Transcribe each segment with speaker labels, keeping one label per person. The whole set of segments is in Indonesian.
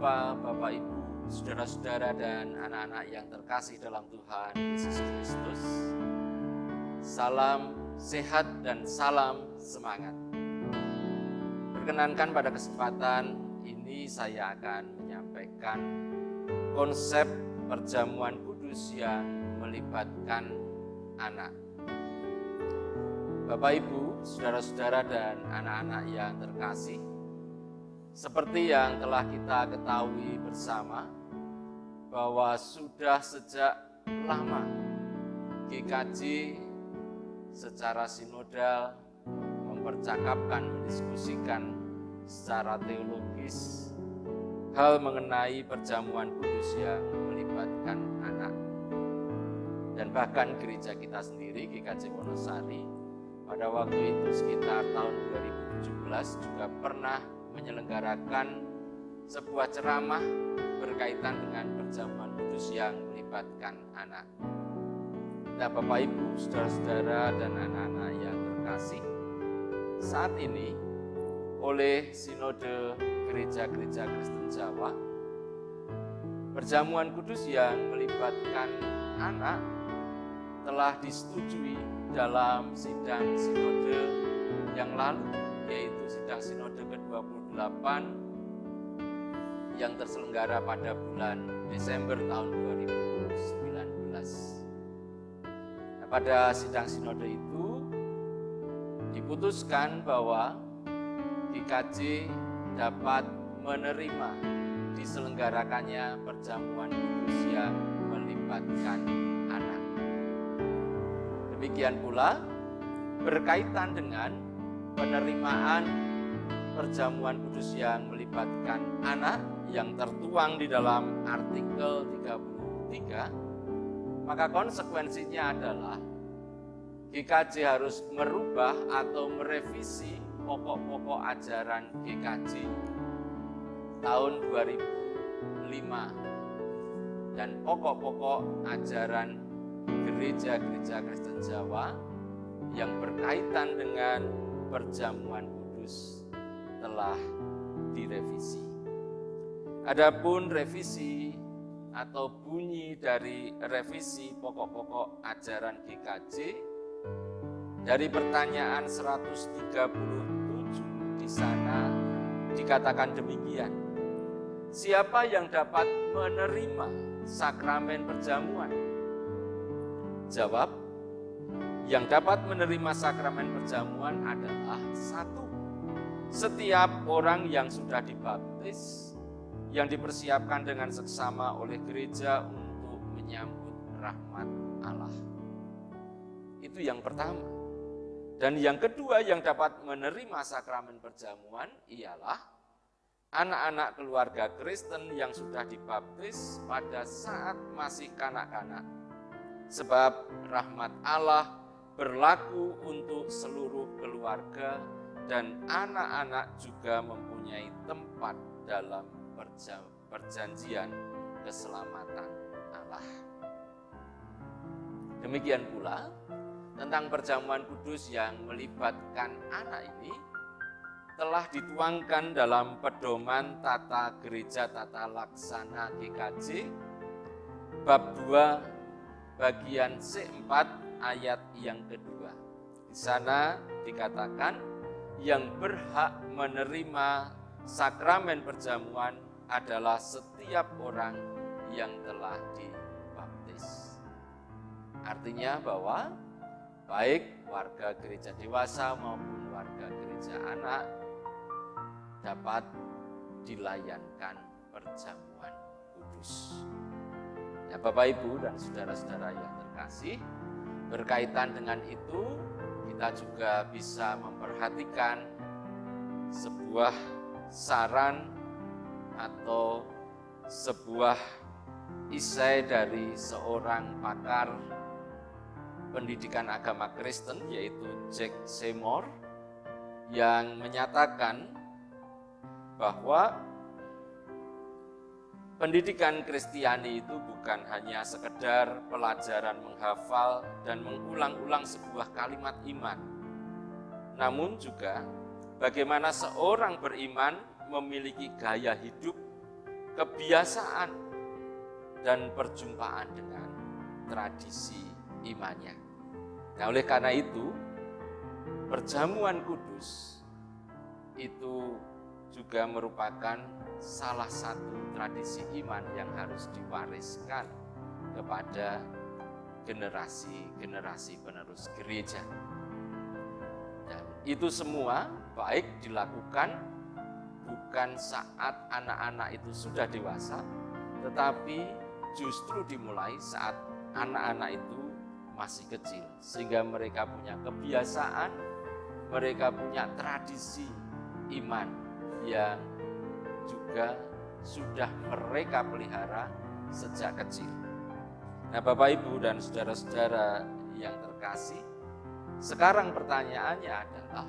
Speaker 1: Bapa, Bapak Ibu, saudara-saudara dan anak-anak yang terkasih dalam Tuhan Yesus Kristus. Salam sehat dan salam semangat. Perkenankan pada kesempatan ini saya akan menyampaikan konsep perjamuan kudus yang melibatkan anak. Bapak Ibu, saudara-saudara dan anak-anak yang terkasih, seperti yang telah kita ketahui bersama bahwa sudah sejak lama GKJ secara sinodal mempercakapkan, mendiskusikan secara teologis hal mengenai perjamuan kudus yang melibatkan anak. Dan bahkan gereja kita sendiri, GKJ Wonosari, pada waktu itu sekitar tahun 2017 juga pernah menyelenggarakan sebuah ceramah berkaitan dengan perjamuan kudus yang melibatkan anak. Nah, Bapak Ibu, saudara-saudara dan anak-anak yang terkasih, saat ini oleh Sinode Gereja-Gereja Kristen Jawa, perjamuan kudus yang melibatkan anak telah disetujui dalam sidang sinode yang lalu, yaitu sidang sinode ke-28 yang terselenggara pada bulan Desember tahun 2019. Nah, pada sidang sinode itu diputuskan bahwa GKJ dapat menerima diselenggarakannya perjamuan kudus yang melibatkan anak. Demikian pula berkaitan dengan penerimaan perjamuan kudus yang melibatkan anak yang tertuang di dalam artikel 33, maka konsekuensinya adalah GKJ harus merubah atau merevisi pokok-pokok ajaran GKJ tahun 2005 dan pokok-pokok ajaran gereja-gereja Kristen Jawa yang berkaitan dengan perjamuan kudus telah direvisi. Adapun revisi atau bunyi dari revisi pokok-pokok ajaran GKJ dari pertanyaan 137 di sana dikatakan demikian. Siapa yang dapat menerima sakramen perjamuan? Jawab, yang dapat menerima sakramen perjamuan adalah satu, setiap orang yang sudah dibaptis, yang dipersiapkan dengan seksama oleh gereja untuk menyambut rahmat Allah. Itu yang pertama. Dan yang kedua yang dapat menerima sakramen perjamuan ialah anak-anak keluarga Kristen yang sudah dibaptis pada saat masih kanak-kanak. Sebab rahmat Allah berlaku untuk seluruh keluarga dan anak-anak juga mempunyai tempat dalam perjanjian keselamatan Allah. Demikian pula tentang perjamuan kudus yang melibatkan anak ini telah dituangkan dalam pedoman tata gereja tata laksana GKJ bab 2 bagian C4 ayat yang kedua. Di sana dikatakan yang berhak menerima sakramen perjamuan adalah setiap orang yang telah dibaptis. Artinya bahwa baik warga gereja dewasa maupun warga gereja anak dapat dilayankan perjamuan kudus. Ya, Bapak Ibu dan saudara-saudara yang terkasih, berkaitan dengan itu kita juga bisa memperhatikan sebuah saran atau sebuah isai dari seorang pakar pendidikan agama Kristen yaitu Jack Seymour yang menyatakan bahwa pendidikan Kristiani itu bukan hanya sekedar pelajaran menghafal dan mengulang-ulang sebuah kalimat iman, namun juga bagaimana seorang beriman memiliki gaya hidup kebiasaan, dan perjumpaan dengan tradisi imannya. Nah, oleh karena itu, perjamuan kudus itu juga merupakan salah satu tradisi iman yang harus diwariskan kepada generasi-generasi penerus gereja. Dan itu semua baik dilakukan bukan saat anak-anak itu sudah dewasa, tetapi justru dimulai saat anak-anak itu masih kecil, sehingga mereka punya kebiasaan, mereka punya tradisi iman yang juga sudah mereka pelihara sejak kecil. Nah, Bapak, Ibu, dan saudara-saudara yang terkasih, sekarang pertanyaannya adalah,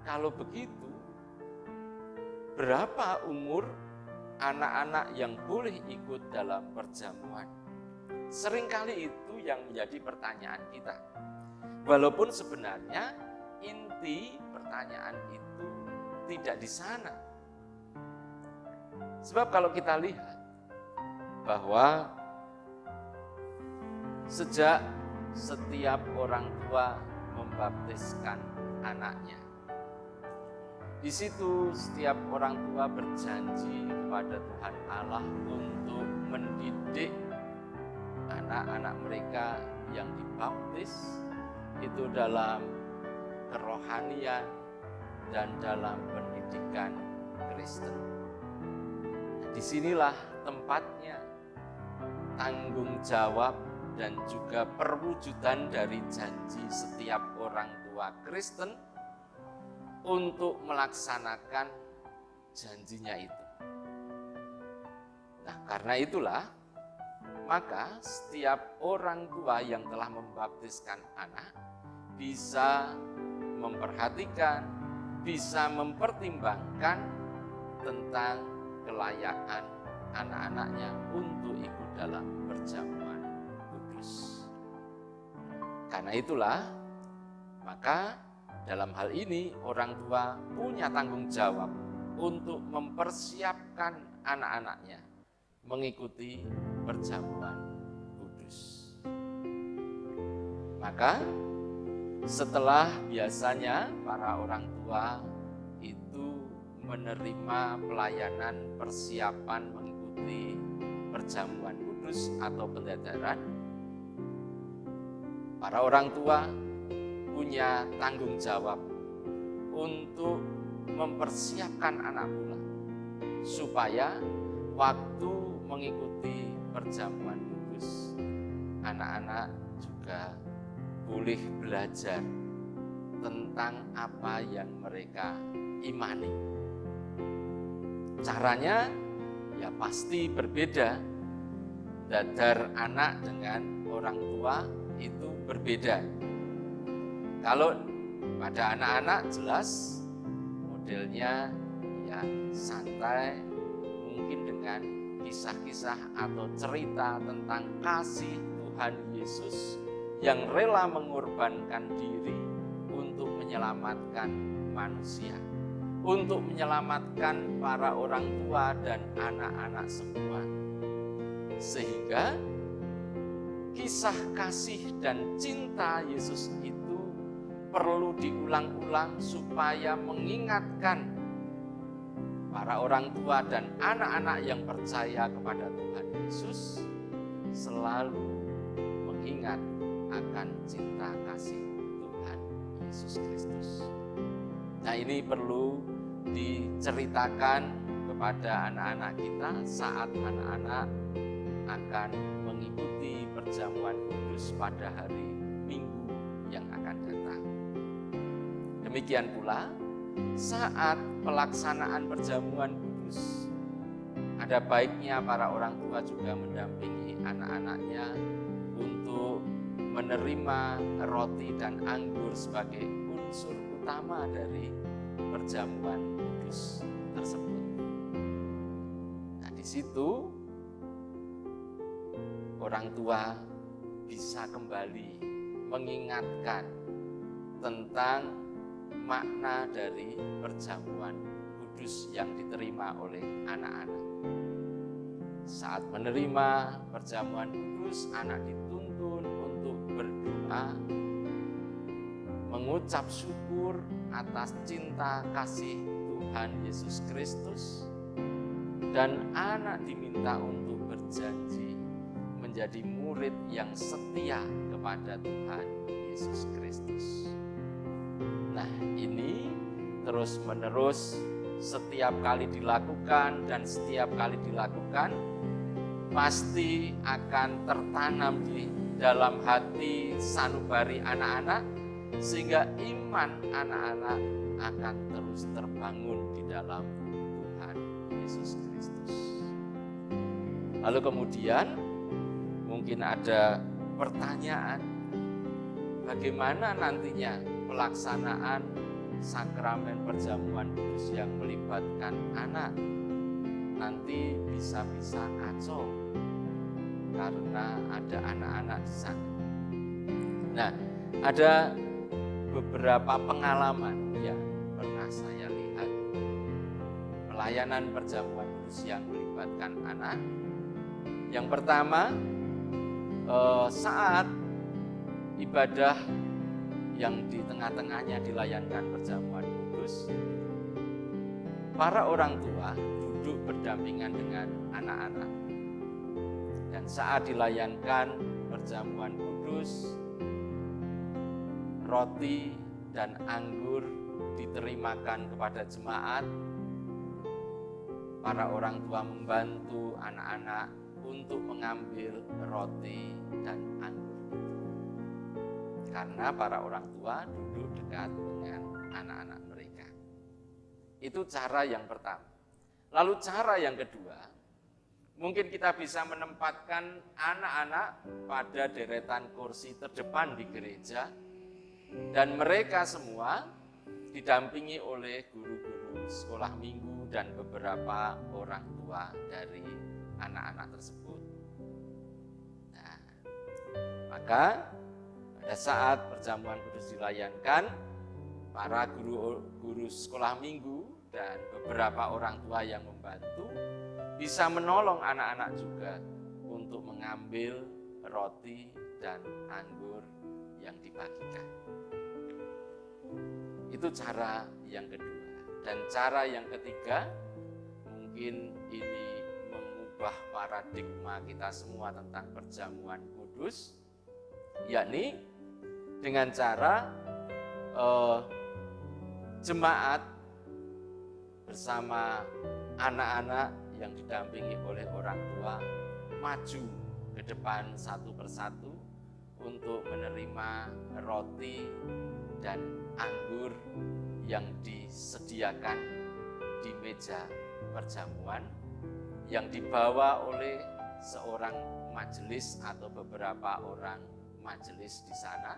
Speaker 1: kalau begitu, berapa umur anak-anak yang boleh ikut dalam perjamuan? Seringkali itu yang menjadi pertanyaan kita. Walaupun sebenarnya inti pertanyaan itu tidak di sana. Sebab kalau kita lihat bahwa sejak setiap orang tua membaptiskan anaknya, di situ setiap orang tua berjanji kepada Tuhan Allah untuk mendidik anak-anak mereka yang dibaptis itu dalam kerohanian dan dalam pendidikan Kristen. Disinilah tempatnya tanggung jawab dan juga perwujudan dari janji setiap orang tua Kristen untuk melaksanakan janjinya itu. Nah, karena itulah, maka setiap orang tua yang telah membaptiskan anak bisa memperhatikan, bisa mempertimbangkan tentang kelayakan anak-anaknya untuk ikut dalam perjamuan kudus. Karena itulah, maka dalam hal ini orang tua punya tanggung jawab untuk mempersiapkan anak-anaknya mengikuti perjamuan kudus. Maka setelah biasanya para orang tua itu menerima pelayanan persiapan mengikuti perjamuan kudus atau pendadaran, para orang tua punya tanggung jawab untuk mempersiapkan anak pula supaya waktu mengikuti perjamuan kudus, anak-anak juga boleh belajar tentang apa yang mereka imani. Caranya ya pasti berbeda. Dadar anak dengan orang tua itu berbeda. Kalau pada anak-anak jelas modelnya ya santai, mungkin dengan kisah-kisah atau cerita tentang kasih Tuhan Yesus yang rela mengorbankan diri untuk menyelamatkan manusia, untuk menyelamatkan para orang tua dan anak-anak semua. Sehingga kisah kasih dan cinta Yesus itu perlu diulang-ulang supaya mengingatkan para orang tua dan anak-anak yang percaya kepada Tuhan Yesus selalu mengingat akan cinta kasih Tuhan Yesus Kristus. Nah, ini perlu diceritakan kepada anak-anak kita saat anak-anak akan mengikuti perjamuan kudus pada hari Minggu yang akan datang. Demikian pula saat pelaksanaan perjamuan kudus, ada baiknya para orang tua juga mendampingi anak-anaknya untuk menerima roti dan anggur sebagai unsur utama dari perjamuan kudus tersebut. Nah, di situ orang tua bisa kembali mengingatkan tentang makna dari perjamuan kudus Kudus yang diterima oleh anak-anak. Saat menerima perjamuan kudus, anak dituntun untuk berdoa, mengucap syukur atas cinta kasih Tuhan Yesus Kristus, dan anak diminta untuk berjanji menjadi murid yang setia kepada Tuhan Yesus Kristus. Nah, ini terus-menerus setiap kali dilakukan dan setiap kali dilakukan pasti akan tertanam di dalam hati sanubari anak-anak, sehingga iman anak-anak akan terus terbangun di dalam Tuhan Yesus Kristus. Lalu kemudian mungkin ada pertanyaan, bagaimana nantinya pelaksanaan sakramen perjamuan kudus yang melibatkan anak? Nanti bisa-bisa ngaco karena ada anak-anak di sana. Nah, ada beberapa pengalaman yang pernah saya lihat pelayanan perjamuan kudus yang melibatkan anak. Yang pertama, saat ibadah yang di tengah-tengahnya dilayankan perjamuan kudus, para orang tua duduk berdampingan dengan anak-anak. Dan saat dilayankan perjamuan kudus, roti dan anggur diterimakan kepada jemaat. Para orang tua membantu anak-anak untuk mengambil roti dan anggur itu. Karena para orang tua duduk dekat dengan anak-anak mereka. Itu cara yang pertama. Lalu cara yang kedua, mungkin kita bisa menempatkan anak-anak pada deretan kursi terdepan di gereja, dan mereka semua didampingi oleh guru-guru sekolah minggu dan beberapa orang tua dari anak-anak tersebut. Nah, maka pada saat perjamuan kudus dilayankan, para guru sekolah minggu dan beberapa orang tua yang membantu bisa menolong anak-anak juga untuk mengambil roti dan anggur yang dibagikan. Itu cara yang kedua. Dan cara yang ketiga, mungkin ini mengubah paradigma kita semua tentang perjamuan kudus, yakni dengan cara jemaat bersama anak-anak yang didampingi oleh orang tua maju ke depan satu persatu untuk menerima roti dan anggur yang disediakan di meja perjamuan yang dibawa oleh seorang majelis atau beberapa orang majelis di sana.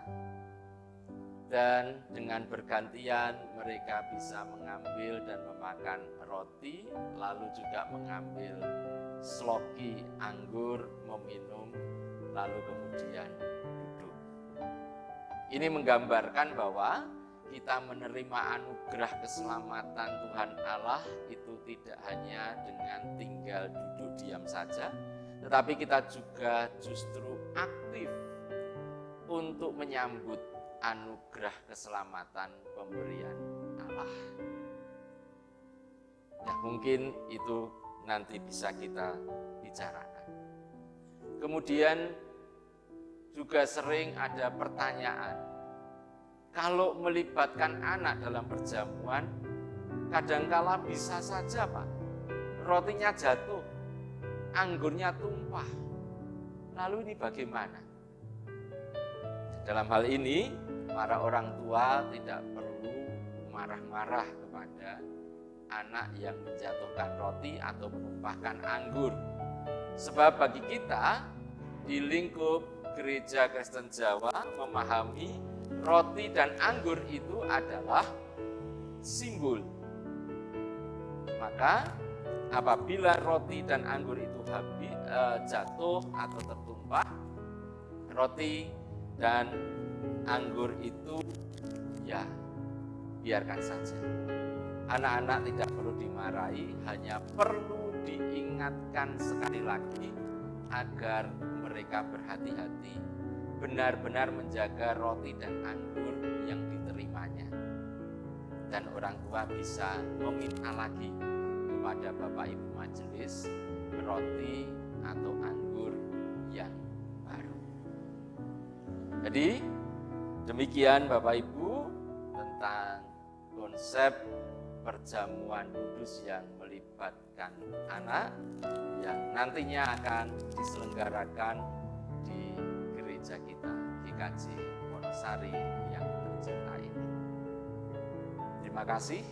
Speaker 1: Dan dengan bergantian mereka bisa mengambil dan memakan roti, lalu juga mengambil sloki anggur, meminum, lalu kemudian duduk. Ini menggambarkan bahwa kita menerima anugerah keselamatan Tuhan Allah itu tidak hanya dengan tinggal duduk diam saja, tetapi kita juga justru aktif untuk menyambut anugerah keselamatan pemberian Allah. Ya, mungkin itu nanti bisa kita bicarakan. Kemudian juga sering ada pertanyaan, kalau melibatkan anak dalam perjamuan, kadangkala bisa saja Pak, rotinya jatuh, anggurnya tumpah. Lalu ini bagaimana? Dalam hal ini, para orang tua tidak perlu marah-marah kepada anak yang menjatuhkan roti atau menumpahkan anggur. Sebab bagi kita, di lingkup Gereja Kristen Jawa memahami roti dan anggur itu adalah simbol. Maka apabila roti dan anggur itu jatuh atau tertumpah, roti dan anggur itu ya biarkan saja. Anak-anak tidak perlu dimarahi, hanya perlu diingatkan sekali lagi agar mereka berhati-hati, benar-benar menjaga roti dan anggur yang diterimanya. Dan orang tua bisa meminta lagi kepada Bapak Ibu majelis roti atau anggur yang baru. Jadi demikian Bapak Ibu tentang konsep perjamuan kudus yang melibatkan anak yang nantinya akan diselenggarakan di gereja kita GKJ Wonosari yang tercinta ini. Terima kasih.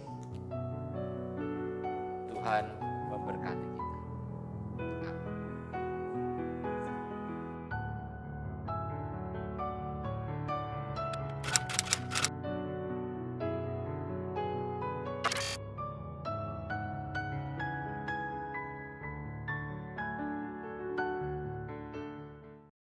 Speaker 1: Tuhan memberkati.